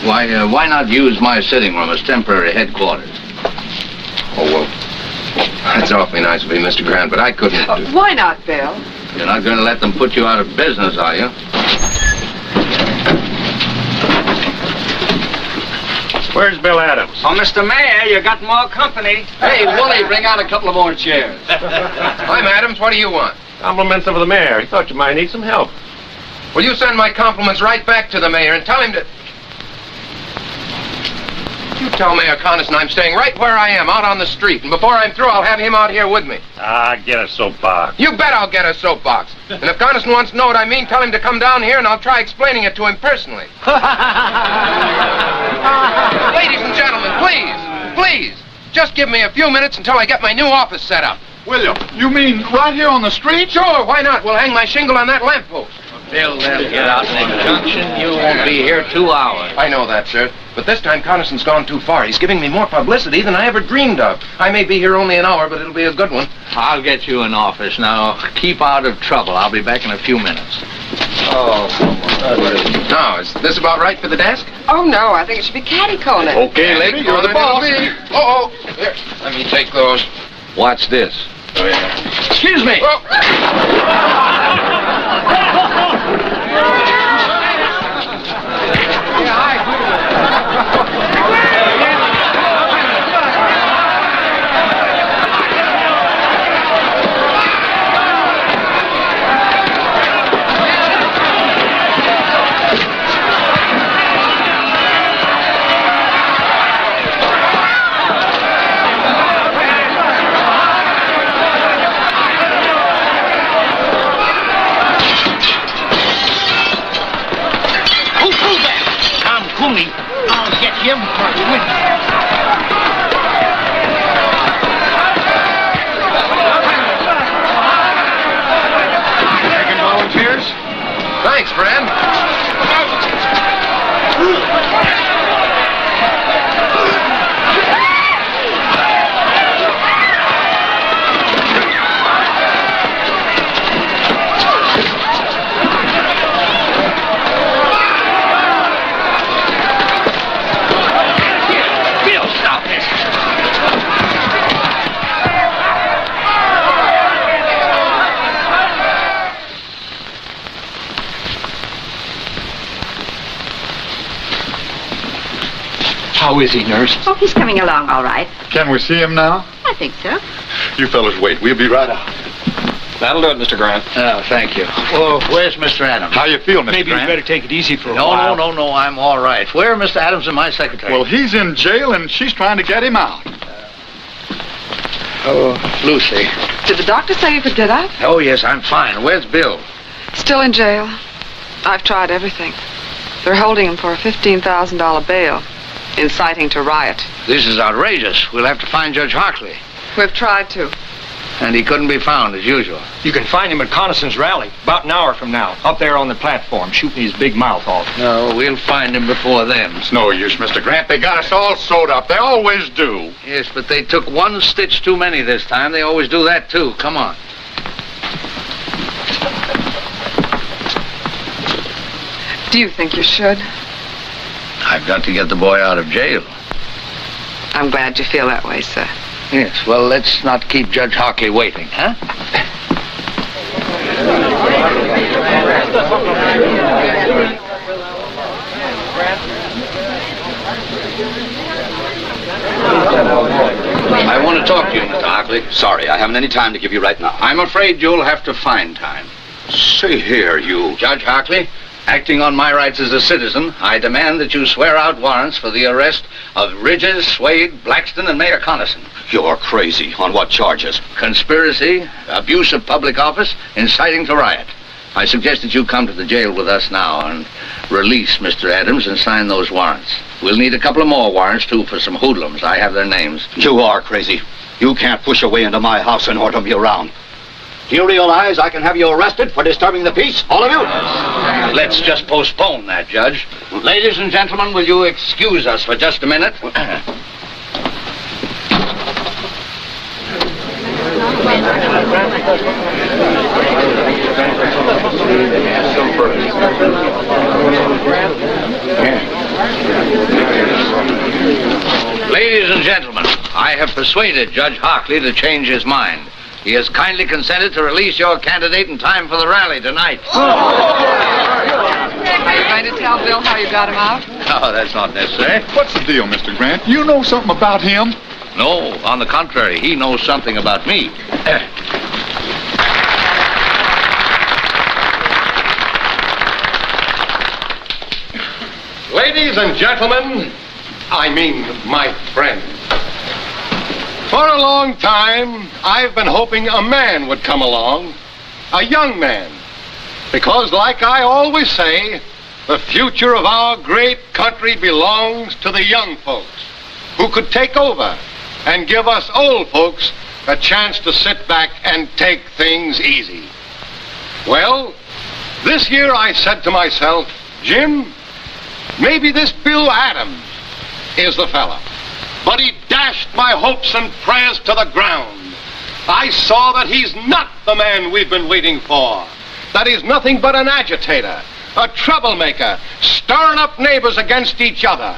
Why not use my sitting room as temporary headquarters? Oh, well, that's awfully nice of you, Mr. Grant, but I couldn't... Why not, Bill? You're not going to let them put you out of business, are you? Where's Bill Adams? Oh, Mr. Mayor, you got more company. Hey, Wooly, bring out a couple of more chairs. I'm Adams. What do you want? Compliments of the mayor. He thought you might need some help. Will you send my compliments right back to the mayor and tell him to... You tell Mayor Coniston I'm staying right where I am, out on the street. And before I'm through, I'll have him out here with me. Get a soapbox. You bet I'll get a soapbox. And if Coniston wants to know what I mean, tell him to come down here and I'll try explaining it to him personally. Ladies and gentlemen, please, just give me a few minutes until I get my new office set up. William, you mean right here on the street? Sure, why not? We'll hang my shingle on that lamppost. Bill, they'll get out in the junction. You won't be here 2 hours. I know that, sir. But this time Coniston's gone too far. He's giving me more publicity than I ever dreamed of. I may be here only an hour, but it'll be a good one. I'll get you an office. Now, keep out of trouble. I'll be back in a few minutes. Now, is this about right for the desk? Oh, no. I think it should be catty-corner. Okay, lady, you're the boss. Uh-oh. Here, let me take those. Watch this. Excuse me. I'll get him first. Taking volunteers? Thanks, friend. How is he, nurse? Oh, he's coming along all right. Can we see him now? I think so. You fellas wait. We'll be right out. That'll do it, Mr. Grant. Oh, thank you. Well, where's Mr. Adams? How you feel, Mr. Maybe Grant? you better take it easy for a while. No, I'm all right. Where are Mr. Adams and my secretary? Well, he's in jail and she's trying to get him out. Lucy. Did the doctor say you could get out? Oh, yes, I'm fine. Where's Bill? Still in jail. I've tried everything. They're holding him for a $15,000 bail, inciting to riot. This is outrageous. We'll have to find Judge Hartley. We've tried to. And he couldn't be found, as usual. You can find him at Coniston's rally about an hour from now, up there on the platform, shooting his big mouth off. No, we'll find him before then. It's no use, Mr. Grant. They got us all sewed up. They always do. Yes, but they took one stitch too many this time. They always do that, too. Come on. Do you think you should? I've got to get the boy out of jail. I'm glad you feel that way, sir. Yes, well, let's not keep Judge Hartley waiting, huh? to talk to you, Mr. Hockley. Sorry, I haven't any time to give you right now. I'm afraid you'll have to find time. See here, you... Judge Hockley, acting on my rights as a citizen, I demand that you swear out warrants for the arrest of Ridges, Swade, Blackston, and Mayor Connison. You're crazy. On what charges? Conspiracy, abuse of public office, inciting to riot. I suggest that you come to the jail with us now and release Mr. Adams and sign those warrants. We'll need a couple of more warrants, too, for some hoodlums. I have their names. You are crazy. You can't push your way into my house and order me around. Do you realize I can have you arrested for disturbing the peace, all of you? Let's just postpone that, Judge. Ladies and gentlemen, will you excuse us for just a minute? Ladies and gentlemen, I have persuaded Judge Hockley to change his mind. He has kindly consented to release your candidate in time for the rally tonight. Are you going to tell Bill how you got him out? No, that's not necessary. What's the deal, Mr. Grant? You know something about him? No, on the contrary, he knows something about me. Ladies and gentlemen, I mean my friends. For a long time, I've been hoping a man would come along, a young man. Because like I always say, the future of our great country belongs to the young folks who could take over and give us old folks a chance to sit back and take things easy. Well, this year I said to myself, Jim, maybe this Bill Adams is the fella. But he dashed my hopes and prayers to the ground. I saw that he's not the man we've been waiting for. That he's nothing but an agitator, a troublemaker, stirring up neighbors against each other.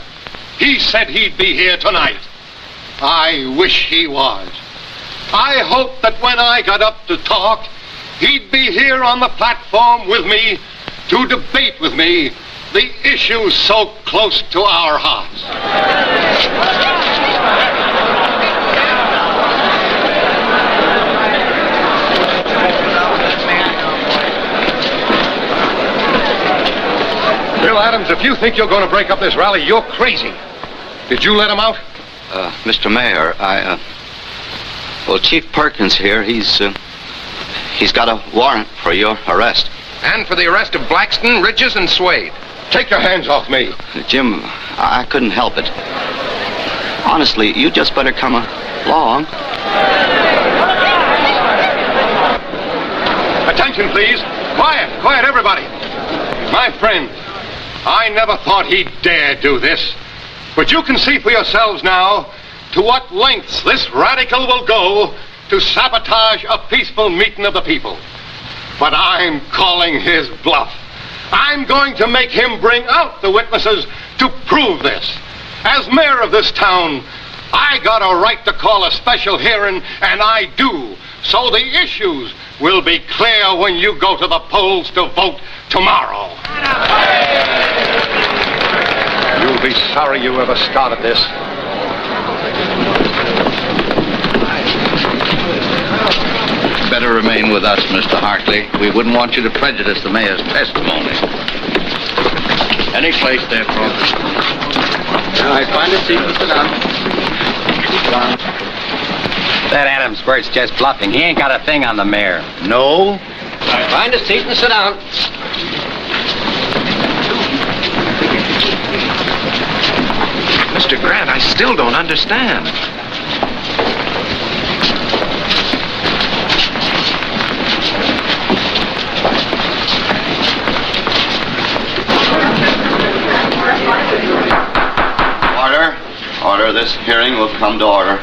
He said he'd be here tonight. I wish he was. I hoped that when I got up to talk, he'd be here on the platform with me to debate with me the issues so close to our hearts. Bill Adams, if you think you're going to break up this rally, you're crazy. Did you let him out? Mr. Mayor, well, Chief Perkins here, he's got a warrant for your arrest. And for the arrest of Blackston, Ridges, and Swade. Take your hands off me. Jim, I couldn't help it. Honestly, you just better come along. Attention, please. Quiet, quiet, everybody. My friend, I never thought he'd dare do this. But you can see for yourselves now to what lengths this radical will go to sabotage a peaceful meeting of the people. But I'm calling his bluff. I'm going to make him bring out the witnesses to prove this. As mayor of this town, I got a right to call a special hearing, and I do. So the issues will be clear when you go to the polls to vote tomorrow. You'll be sorry you ever started this. Better remain with us, Mr. Hartley. We wouldn't want you to prejudice the mayor's testimony. Any place there, folks. All right, find a seat and sit down. That Adams Bert's just bluffing. He ain't got a thing on the mayor. No? Find a seat and sit down. Mr. Grant, I still don't understand. Order. This hearing will come to order.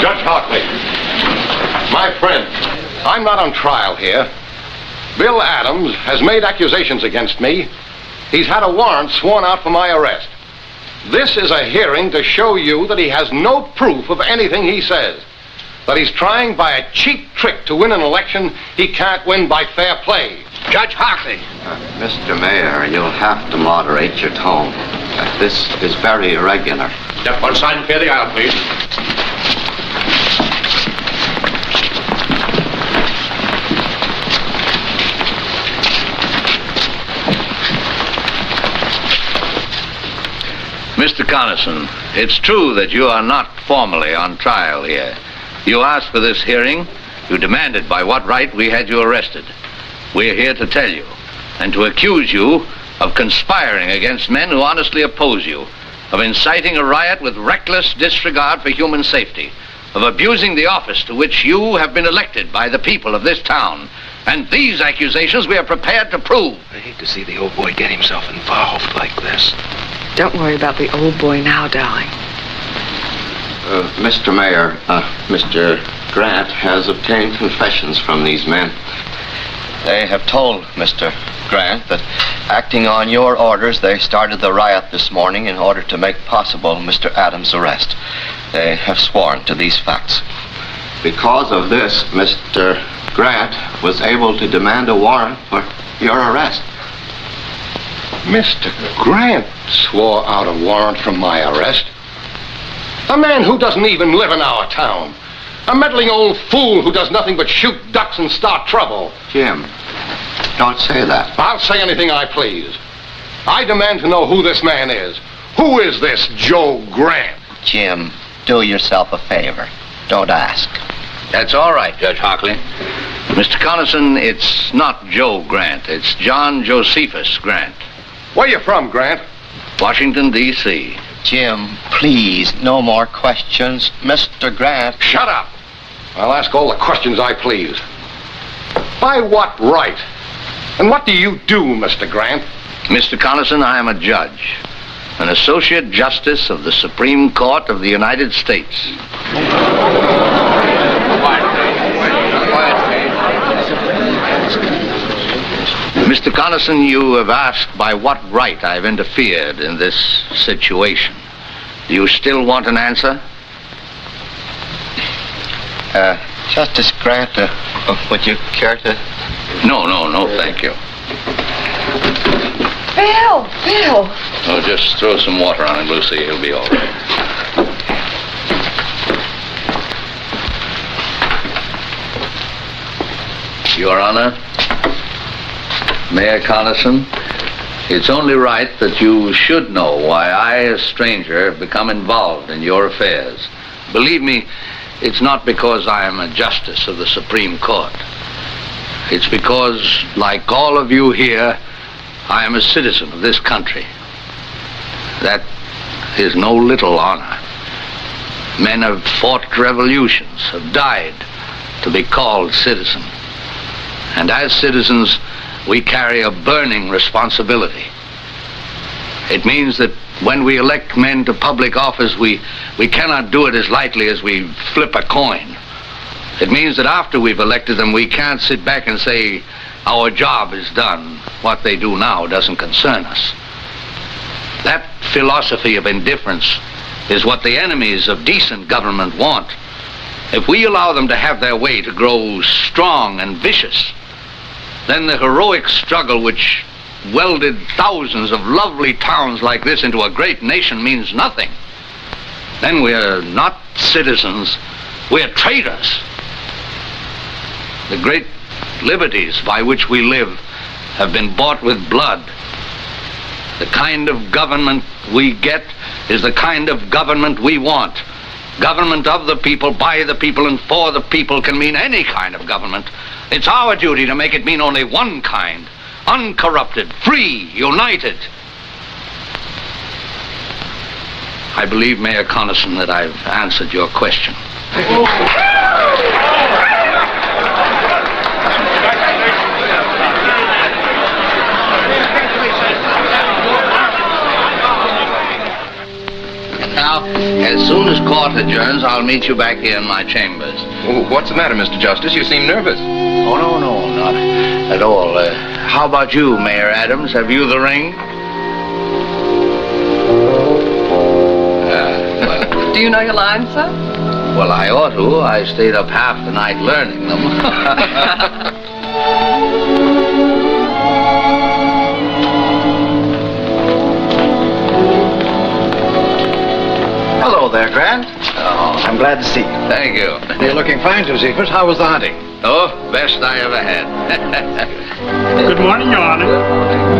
Judge Hockley, my friend, I'm not on trial here. Bill Adams has made accusations against me. He's had a warrant sworn out for my arrest. This is a hearing to show you that he has no proof of anything he says. That he's trying by a cheap trick to win an election he can't win by fair play. Judge Hockley. Mr. Mayor, you'll have to moderate your tone. This is very irregular. Step one side and clear the aisle, please. Mr. Carlson, it's true that you are not formally on trial here. You asked for this hearing. You demanded by what right we had you arrested. We're here to tell you and to accuse you of conspiring against men who honestly oppose you, of inciting a riot with reckless disregard for human safety, of abusing the office to which you have been elected by the people of this town. And these accusations we are prepared to prove. I hate to see the old boy get himself involved like this. Don't worry about the old boy now, darling. Mr. Mayor, Mr. Grant has obtained confessions from these men. They have told Mr. Grant that acting on your orders, they started the riot this morning in order to make possible Mr. Adams' arrest. They have sworn to these facts. Because of this, Mr. Grant was able to demand a warrant for your arrest. Mr. Grant swore out a warrant from my arrest. A man who doesn't even live in our town. A meddling old fool who does nothing but shoot ducks and start trouble. Jim, don't say that. I'll say anything I please. I demand to know who this man is. Who is this Joe Grant? Jim, do yourself a favor. Don't ask. That's all right, Judge Hockley. Mr. Carlson, it's not Joe Grant. It's John Josephus Grant. Where you from, Grant? Washington, D.C. Jim, please, no more questions. Mr. Grant. Shut up. I'll ask all the questions I please. By what right? And what do you do, Mr. Grant? Mr. Carlson, I am a judge, an associate justice of the Supreme Court of the United States. Mr. Carlson, you have asked by what right I've interfered in this situation. Do you still want an answer? Justice Grant, would you care to? No, thank you. Bill! Oh, just throw some water on him, Lucy. He'll be all right. Your Honor, Mayor Carlson, it's only right that you should know why I, a stranger, have become involved in your affairs. Believe me, it's not because I am a justice of the Supreme Court. It's because, like all of you here, I am a citizen of this country. That is no little honor. Men have fought revolutions, have died to be called citizen. And as citizens, we carry a burning responsibility. It means that when we elect men to public office, we cannot do it as lightly as we flip a coin. It means that after we've elected them, we can't sit back and say, our job is done. What they do now doesn't concern us. That philosophy of indifference is what the enemies of decent government want. If we allow them to have their way to grow strong and vicious, then the heroic struggle which welded thousands of lovely towns like this into a great nation means nothing. Then we're not citizens, we're traitors. The great liberties by which we live have been bought with blood. The kind of government we get is the kind of government we want. Government of the people, by the people, and for the people can mean any kind of government. It's our duty to make it mean only one kind. Uncorrupted, free, united. I believe, Mayor Carlson, that I've answered your question. Now, as soon as court adjourns, I'll meet you back here in my chambers. Oh, what's the matter, Mr. Justice? You seem nervous. Oh, no, not at all. How about you, Mayor Adams? Have you the ring? Do you know your lines, sir? Well, I ought to. I stayed up half the night learning them. I'm glad to see you. Thank you. You're looking fine, Josephus. How was the hunting? Oh, best I ever had. Good morning, Your Honor.